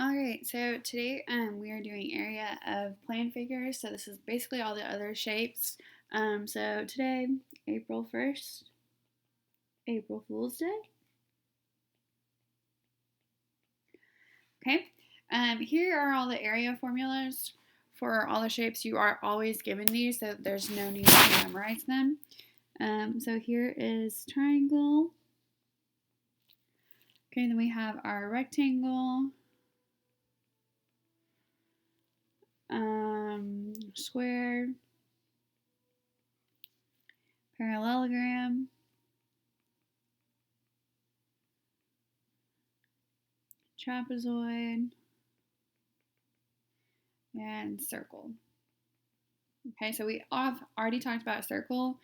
Alright, so today we are doing area of plan figures. So this is basically all the other shapes. So today, April 1st, April Fool's Day. Okay, here are all the area formulas for all the shapes. You are always given these, so there's no need to memorize them. So here is triangle. Okay, then we have our rectangle, square, parallelogram, trapezoid, and circle. Okay, so we have already talked about a circle.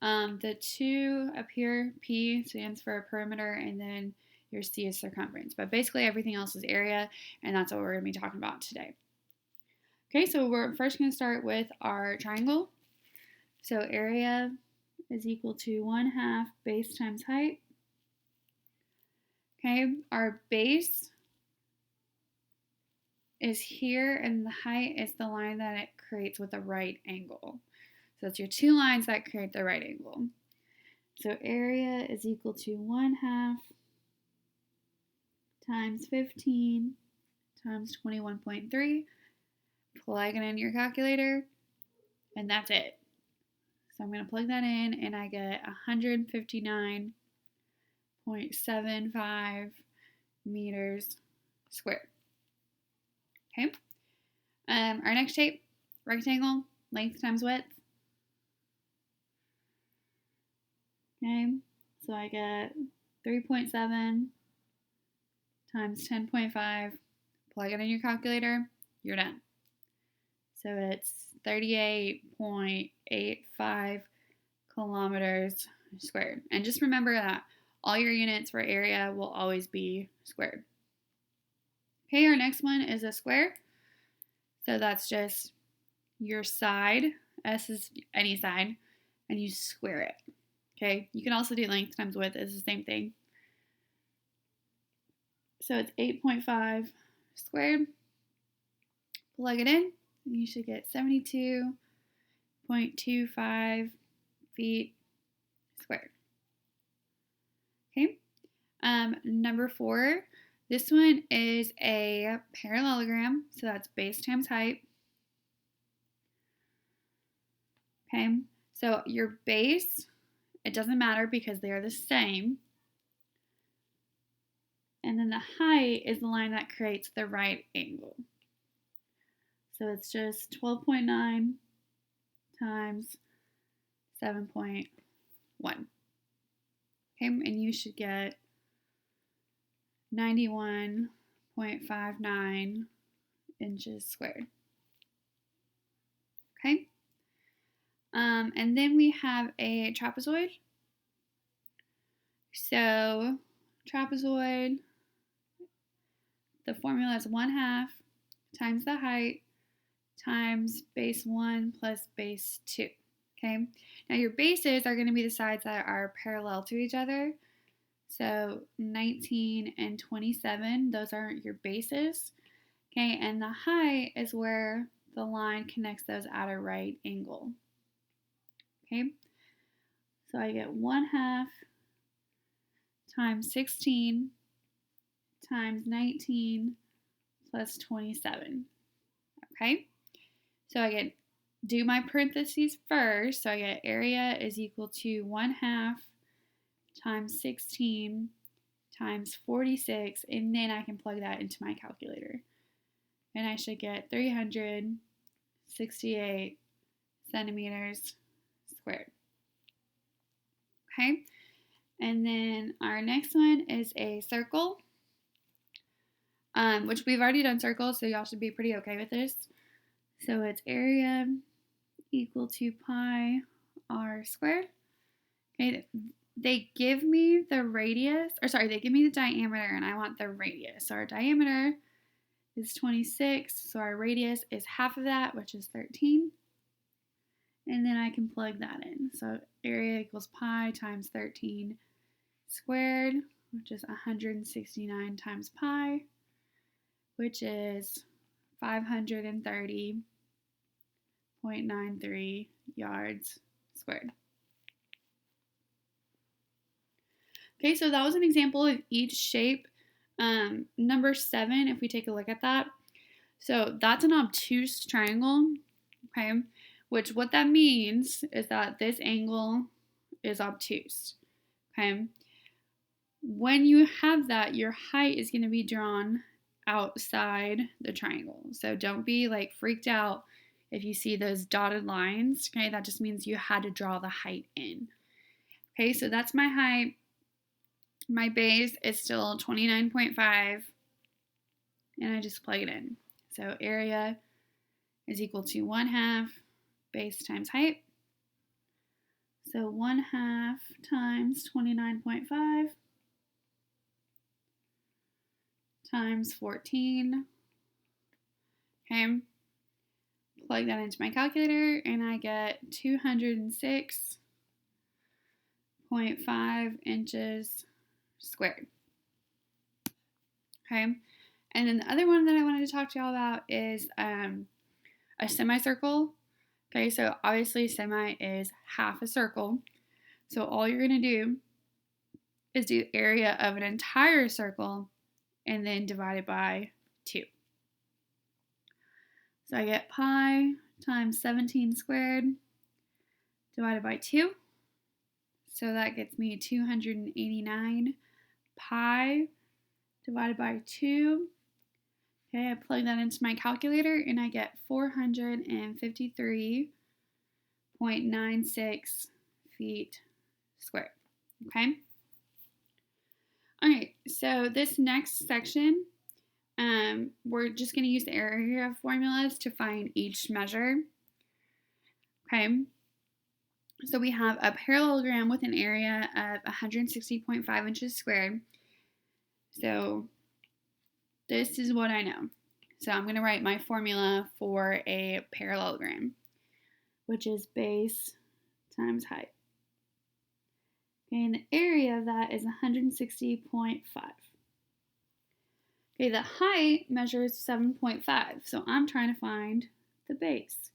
The two up here, P stands for perimeter, and then your C is circumference. But basically everything else is area, and that's what we're going to be talking about today. Okay, so we're first going to start with our triangle. So area is equal to 1/2 base times height. Okay, our base is here, and the height is the line that it creates with a right angle. So it's your two lines that create the right angle. So area is equal to 1/2 times 15 times 21.3. Plug it in your calculator, and that's it. So I'm going to plug that in, and I get 159.75 meters squared. Okay. Our next shape, rectangle, length times width. Okay, so I get 3.7 times 10.5. Plug it in your calculator, you're done. So it's 38.85 kilometers squared. And just remember that all your units for area will always be squared. Okay, our next one is a square. So that's just your side. S is any side, and you square it. Okay, you can also do length times width, it's the same thing. So it's 8.5 squared. Plug it in, and you should get 72.25 feet squared. Okay, number 4. This one is a parallelogram, so that's base times height. Okay, so your base, it doesn't matter because they are the same. And then the height is the line that creates the right angle. So it's just 12.9 times 7.1. Okay, and you should get 91.59 inches squared. Okay, and then we have a trapezoid. So trapezoid, the formula is 1/2 times the height times base 1 plus base 2. Okay, now your bases are going to be the sides that are parallel to each other. So 19 and 27, those are your bases. Okay, and the height is where the line connects those at a right angle. Okay, so I get 1/2 times 16 times 19 plus 27. Okay, so I do my parentheses first. So I get area is equal to 1/2 times 16 times 46, and then I can plug that into my calculator. And I should get 368 centimeters squared. Okay, and then our next one is a circle, which we've already done circles, so y'all should be pretty okay with this. So it's area equal to pi r squared. Okay, they give me the radius, they give me the diameter, and I want the radius. So our diameter is 26, so our radius is half of that, which is 13. And then I can plug that in. So area equals pi times 13 squared, which is 169 times pi. which is 530.93 yards squared. Okay, so that was an example of each shape. Number 7, if we take a look at that, so that's an obtuse triangle, okay, which what that means is that this angle is obtuse, okay. When you have that, your height is going to be drawn outside the triangle. So don't be like freaked out if you see those dotted lines, okay? That just means you had to draw the height in. Okay, so that's my height. My base is still 29.5, and I just plug it in. So area is equal to 1/2 base times height. So 1/2 times 29.5 times 14. Okay, plug that into my calculator and I get 206.5 inches squared. Okay, and then the other one that I wanted to talk to y'all about is a semicircle. Okay, so obviously semi is half a circle. So all you're going to do is do area of an entire circle and then divide it by 2. So I get pi times 17 squared divided by 2. So that gets me 289 pi divided by 2. Okay, I plug that into my calculator and I get 453.96 feet squared. Okay. All right, so this next section, we're just going to use the area formulas to find each measure. Okay, so we have a parallelogram with an area of 160.5 inches squared. So this is what I know. So I'm going to write my formula for a parallelogram, which is base times height. Okay, and the area of that is 160.5. Okay, the height measures 7.5, so I'm trying to find the base.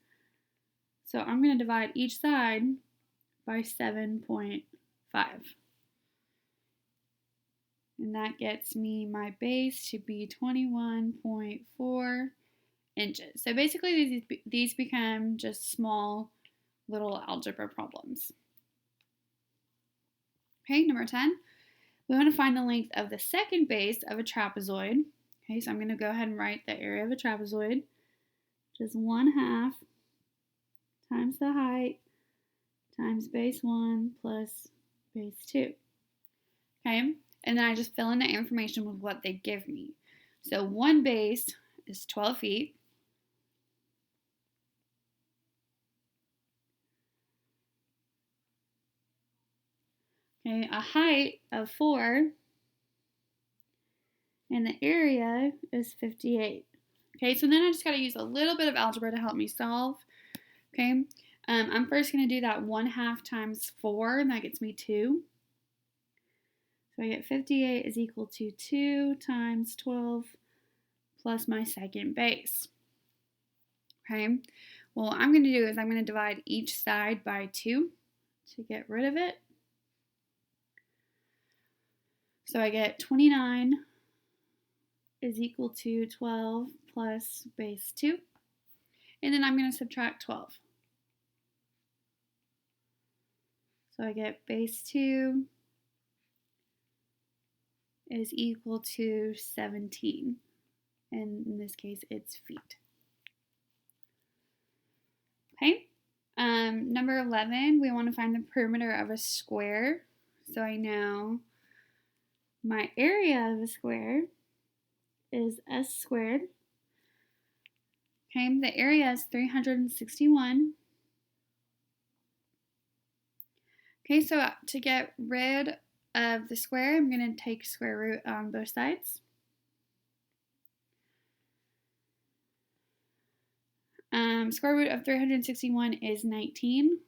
So I'm going to divide each side by 7.5. And that gets me my base to be 21.4 inches. So basically these become just small little algebra problems. Okay, number 10. We want to find the length of the second base of a trapezoid. Okay, so I'm going to go ahead and write the area of a trapezoid, which is 1/2 times the height times base 1 plus base 2. Okay, and then I just fill in the information with what they give me. So one base is 12 feet. Okay, a height of 4, and the area is 58. Okay, so then I just got to use a little bit of algebra to help me solve. Okay, I'm first going to do that 1/2 times 4, and that gets me 2. So I get 58 is equal to 2 times 12 plus my second base. Okay, well, what I'm going to do is I'm going to divide each side by 2 to get rid of it. So I get 29 is equal to 12 plus base 2. And then I'm going to subtract 12. So I get base 2 is equal to 17. And in this case, it's feet. Okay. Number 11, we want to find the perimeter of a square. So I know my area of a square is s squared. Okay, the area is 361. Okay, so to get rid of the square, I'm going to take square root on both sides. Square root of 361 is 19.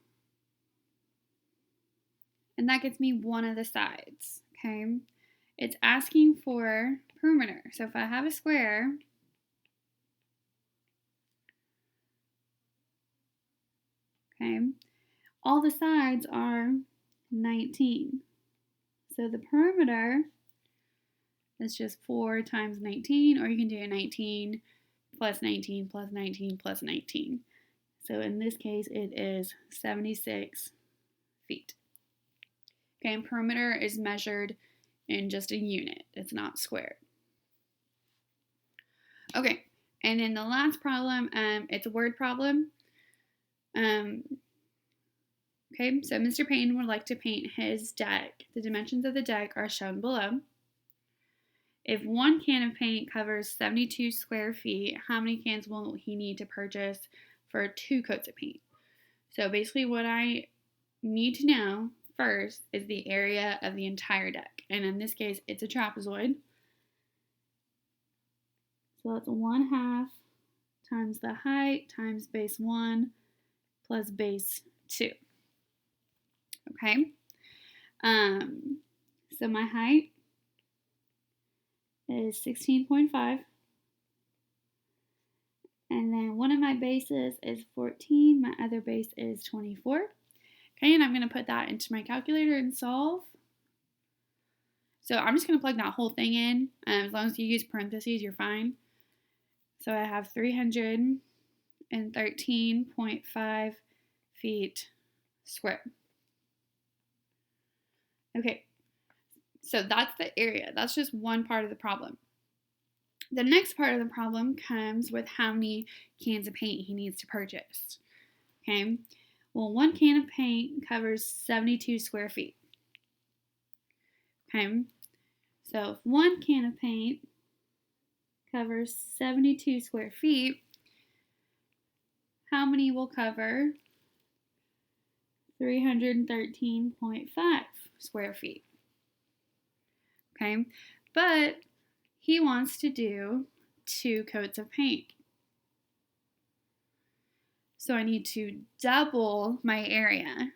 And that gets me one of the sides, okay? It's asking for perimeter. So if I have a square, Okay, all the sides are 19. So the perimeter is just 4 times 19, or you can do 19 plus 19 plus 19 plus 19. So in this case, it is 76 feet. Okay, and perimeter is measured in just a unit. It's not squared. Okay, and then the last problem, it's a word problem. Okay, so Mr. Payne would like to paint his deck. The dimensions of the deck are shown below. If 1 can of paint covers 72 square feet, how many cans will he need to purchase for 2 coats of paint? So basically what I need to know first is the area of the entire deck. And in this case, it's a trapezoid. So that's 1/2 times the height times base 1 plus base 2. Okay. So my height is 16.5. And then one of my bases is 14. My other base is 24. Okay, and I'm going to put that into my calculator and solve. So I'm just going to plug that whole thing in. As long as you use parentheses, you're fine. So I have 313.5 feet squared. Okay, so that's the area. That's just one part of the problem. The next part of the problem comes with how many cans of paint he needs to purchase. Okay, well, 1 can of paint covers 72 square feet. Okay, so if 1 can of paint covers 72 square feet, how many will cover 313.5 square feet? Okay, but he wants to do 2 coats of paint. So I need to double my area.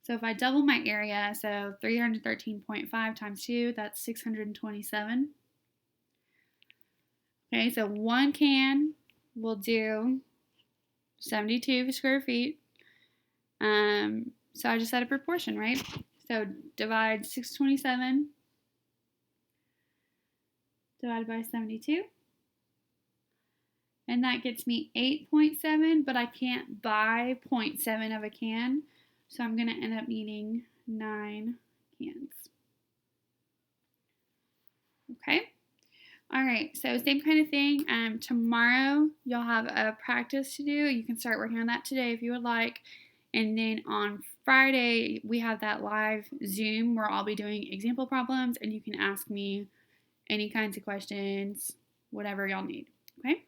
So if I double my area, so 313.5 times 2, that's 627. Okay, so 1 can will do 72 square feet. So I just set a proportion, right? So divide 627 divided by 72. And that gets me 8.7, but I can't buy 0.7 of a can. So I'm going to end up needing 9 cans. Okay. All right, so same kind of thing. Tomorrow you'll have a practice to do. You can start working on that today if you would like. And then on Friday, we have that live Zoom where I'll be doing example problems and you can ask me any kinds of questions, whatever y'all need. Okay?